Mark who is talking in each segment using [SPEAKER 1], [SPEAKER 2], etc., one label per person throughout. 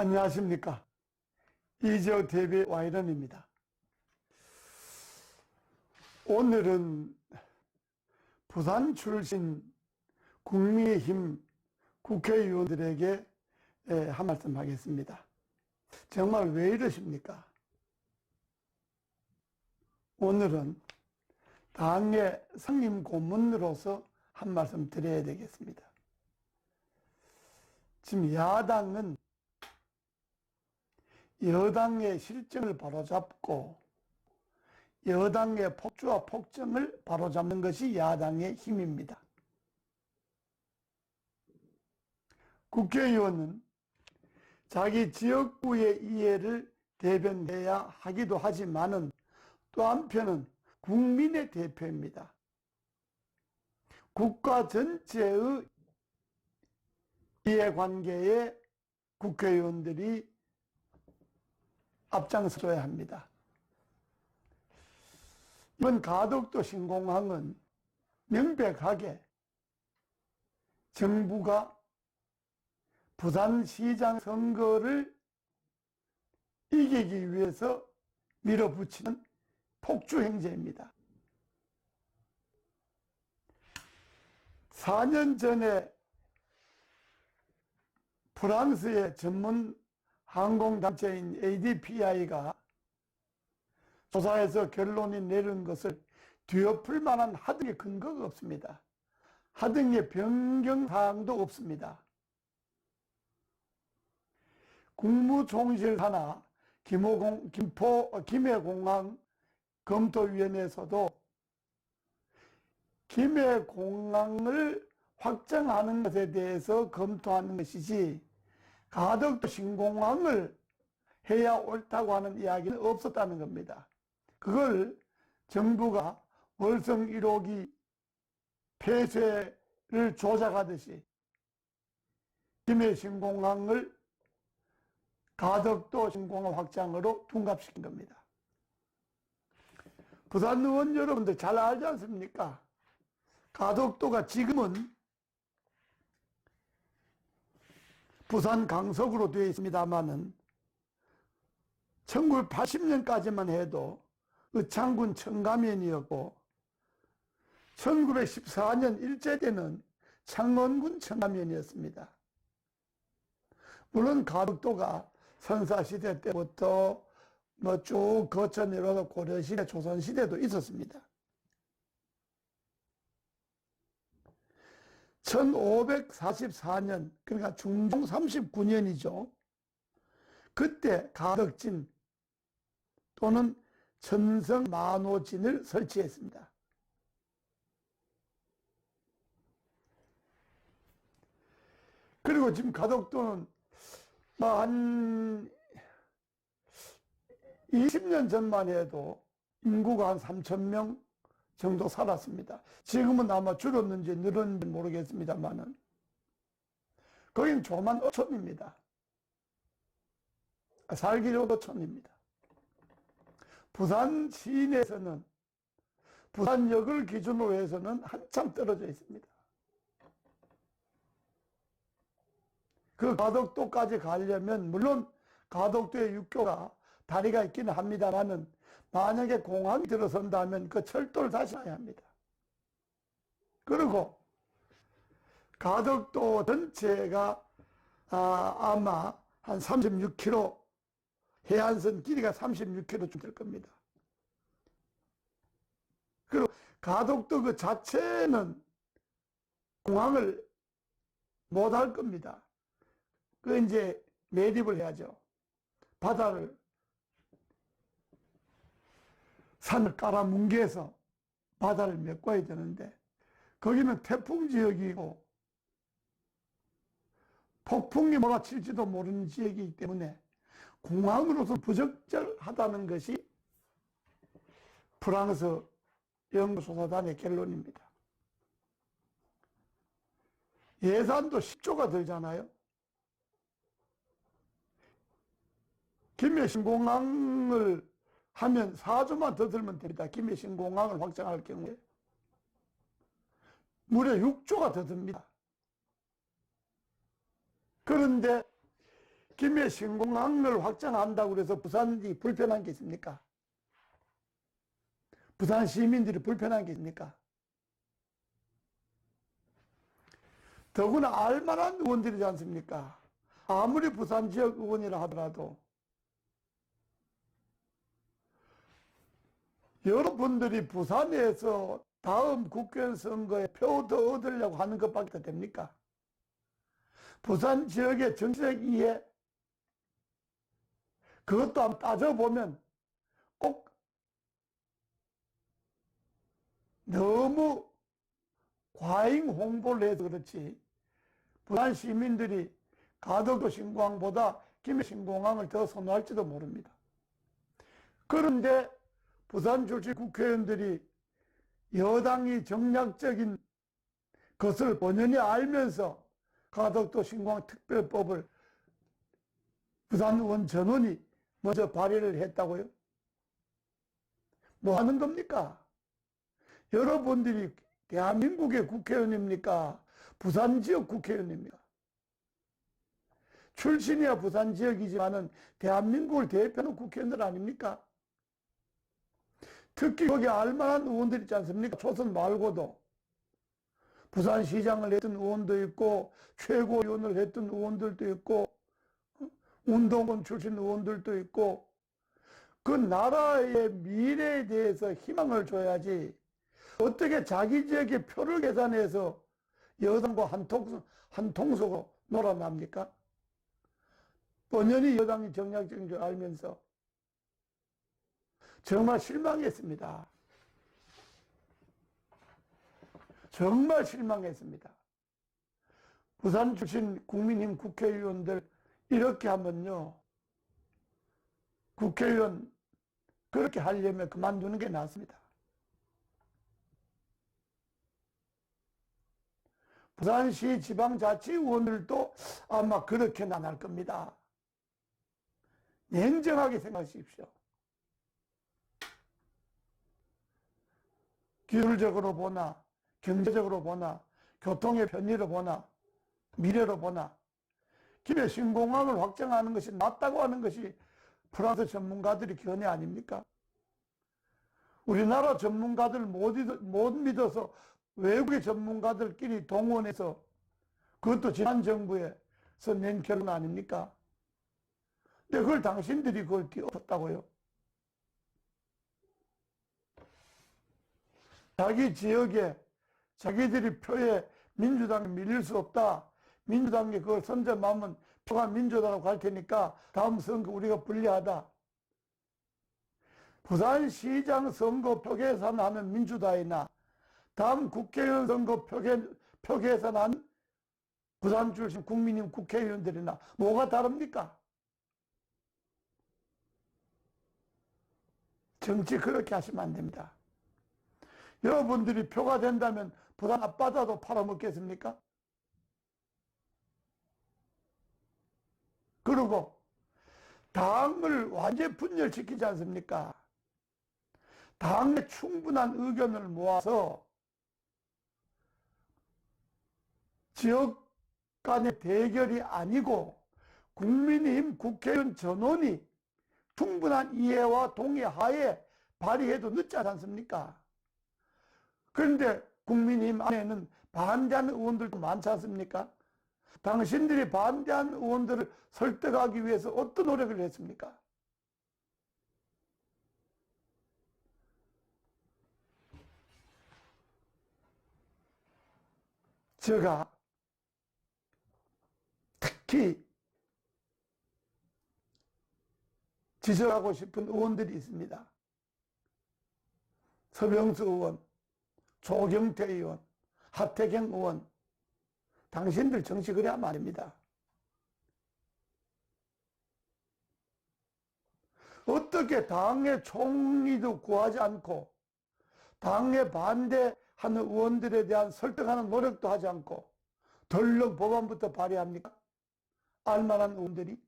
[SPEAKER 1] 안녕하십니까. 이재호 TV 와이런입니다. 오늘은 부산 출신 국민의힘 국회의원들에게 한 말씀 하겠습니다. 정말 왜 이러십니까? 오늘은 당의 상임 고문으로서 한 말씀 드려야 되겠습니다. 지금 야당은 여당의 실정을 바로잡고 여당의 폭주와 폭정을 바로잡는 것이 야당의 힘입니다. 국회의원은 자기 지역구의 이해를 대변해야 하기도 하지만은 또 한편은 국민의 대표입니다. 국가 전체의 이해관계에 국회의원들이 앞장서야 합니다. 이번 가덕도 신공항은 명백하게 정부가 부산시장 선거를 이기기 위해서 밀어붙이는 폭주행제입니다. 4년 전에 프랑스의 전문 항공단체인 ADPI가 조사해서 결론이 내린 것을 뒤엎을 만한 하등의 근거가 없습니다. 하등의 변경사항도 없습니다. 국무총실 산하 김해공항 검토위원회에서도 김해공항을 확장하는 것에 대해서 검토하는 것이지 가덕도 신공항을 해야 옳다고 하는 이야기는 없었다는 겁니다. 그걸 정부가 월성 1호기 폐쇄를 조작하듯이 김해 신공항을 가덕도 신공항 확장으로 둔갑시킨 겁니다. 부산 의원 여러분들 잘 알지 않습니까? 가덕도가 지금은 부산 강석으로 되어 있습니다만은 1980년까지만 해도 의창군 청가면이었고 1914년 일제때는 창원군 청가면이었습니다. 물론 가덕도가 선사시대 때부터 쭉 거쳐 내려서 고려시대, 조선시대도 있었습니다. 1544년, 그러니까 중종 39년이죠. 그때 가덕진 또는 천성만호진을 설치했습니다. 그리고 지금 가덕도는 한 20년 전만 해도 인구가 한 3,000명 정도 살았습니다. 지금은 아마 줄었는지 늘었는지 모르겠습니다만은 거긴 조만 어촌입니다. 살기로 어촌입니다. 부산 시내에서는 부산역을 기준으로 해서는 한참 떨어져 있습니다. 그 가덕도까지 가려면 물론 가덕도에 육교가 다리가 있기는 합니다만은 만약에 공항이 들어선다면 그 철도를 다시 해야 합니다. 그리고 가덕도 전체가 아마 한 36km, 해안선 길이가 36km쯤 될 겁니다. 그리고 가덕도 그 자체는 공항을 못 할 겁니다. 그 이제 매립을 해야죠. 바다를 산을 깔아 뭉개서 바다를 메꿔야 되는데 거기는 태풍 지역이고 폭풍이 몰아칠지도 모르는 지역이기 때문에 공항으로서 부적절하다는 것이 프랑스 연구조사단의 결론입니다. 예산도 10조가 들잖아요. 김해 신공항을 하면 4조만 더 들면 됩니다. 김해 신공항을 확장할 경우에. 무려 6조가 더 듭니다. 그런데 김해 신공항을 확장한다고 해서 부산이 불편한 게 있습니까? 부산 시민들이 불편한 게 있습니까? 더구나 알만한 의원들이지 않습니까? 아무리 부산 지역 의원이라 하더라도 여러분들이 부산에서 다음 국회의원 선거에 표 더 얻으려고 하는 것밖에 됩니까? 부산 지역의 정치적 이해, 그것도 한번 따져보면 꼭 너무 과잉 홍보를 해서 그렇지 부산 시민들이 가덕도 신공항보다 김해 신공항을 더 선호할지도 모릅니다. 그런데 부산 출신 국회의원들이 여당이 정략적인 것을 본연히 알면서 가덕도 신공항 특별법을 부산 의원 전원이 먼저 발의를 했다고요? 뭐 하는 겁니까? 여러분들이 대한민국의 국회의원입니까? 부산 지역 국회의원입니까? 출신이야 부산 지역이지만은 대한민국을 대표하는 국회의원들 아닙니까? 특히 거기 알만한 의원들 있지 않습니까? 초선 말고도 부산시장을 했던 의원도 있고 최고위원을 했던 의원들도 있고 운동권 출신 의원들도 있고 그 나라의 미래에 대해서 희망을 줘야지 어떻게 자기 지역의 표를 계산해서 여당과 한 통속으로 놀아납니까? 뻔연히 여당이 정략적인 줄 알면서 정말 실망했습니다. 정말 실망했습니다. 부산 출신 국민힘 국회의원들 이렇게 하면요. 국회의원 그렇게 하려면 그만두는 게 낫습니다. 부산시 지방자치의원들도 아마 그렇게는 안 할 겁니다. 냉정하게 생각하십시오. 기술적으로 보나 경제적으로 보나 교통의 편의로 보나 미래로 보나 김해 신공항을 확장하는 것이 낫다고 하는 것이 프랑스 전문가들의 견해 아닙니까? 우리나라 전문가들 못 믿어서 외국의 전문가들끼리 동원해서 그것도 지난 정부에서 낸 결론 아닙니까? 근데 그걸 당신들이 그걸 뒤엎었다고요? 자기 지역에 자기들이 표에 민주당이 밀릴 수 없다. 민주당이 그걸 선점하면 표가 민주당으로 갈 테니까 다음 선거 우리가 불리하다. 부산시장 선거 표 계산하는 민주당이나 다음 국회의원 선거 표 계산한 부산 출신 국민힘 국회의원들이나 뭐가 다릅니까? 정치 그렇게 하시면 안 됩니다. 여러분들이 표가 된다면 부산 앞바다도 팔아먹겠습니까? 그리고 당을 완전히 분열시키지 않습니까? 당의 충분한 의견을 모아서 지역 간의 대결이 아니고 국민의힘 국회의원 전원이 충분한 이해와 동의하에 발의해도 늦지 않습니까? 그런데 국민의힘 안에는 반대하는 의원들도 많지 않습니까? 당신들이 반대하는 의원들을 설득하기 위해서 어떤 노력을 했습니까? 제가 특히 지적하고 싶은 의원들이 있습니다. 서병수 의원, 조경태 의원, 하태경 의원, 당신들 정치 그래 하면 안 됩니다. 어떻게 당의 총리도 구하지 않고 당에 반대하는 의원들에 대한 설득하는 노력도 하지 않고 덜렁 법안부터 발의합니까? 알만한 의원들이.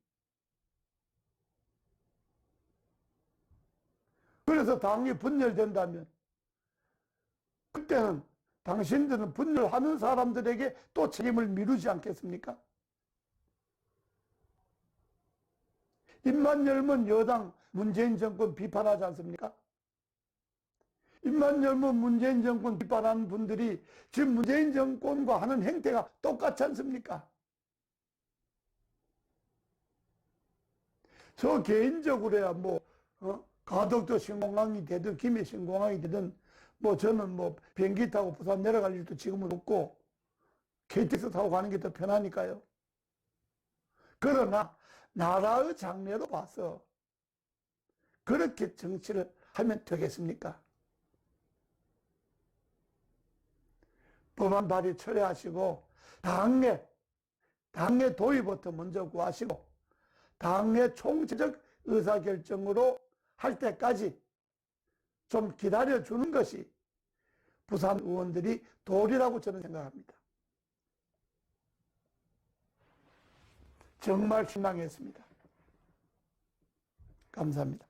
[SPEAKER 1] 그래서 당이 분열된다면 그때는 당신들은 분열하는 사람들에게 또 책임을 미루지 않겠습니까? 입만 열면 여당 문재인 정권 비판하지 않습니까? 입만 열면 문재인 정권 비판하는 분들이 지금 문재인 정권과 하는 행태가 똑같지 않습니까? 저 개인적으로야 가덕도 신공항이 되든 김해 신공항이 되든 저는 비행기 타고 부산 내려갈 일도 지금은 없고 KTX 타고 가는 게 더 편하니까요. 그러나 나라의 장래로 봐서 그렇게 정치를 하면 되겠습니까? 법안 발의 철회하시고 당의 도의부터 먼저 구하시고 당의 총체적 의사결정으로 할 때까지 좀 기다려주는 것이 부산 의원들이 도리라고 저는 생각합니다. 정말 실망했습니다. 감사합니다.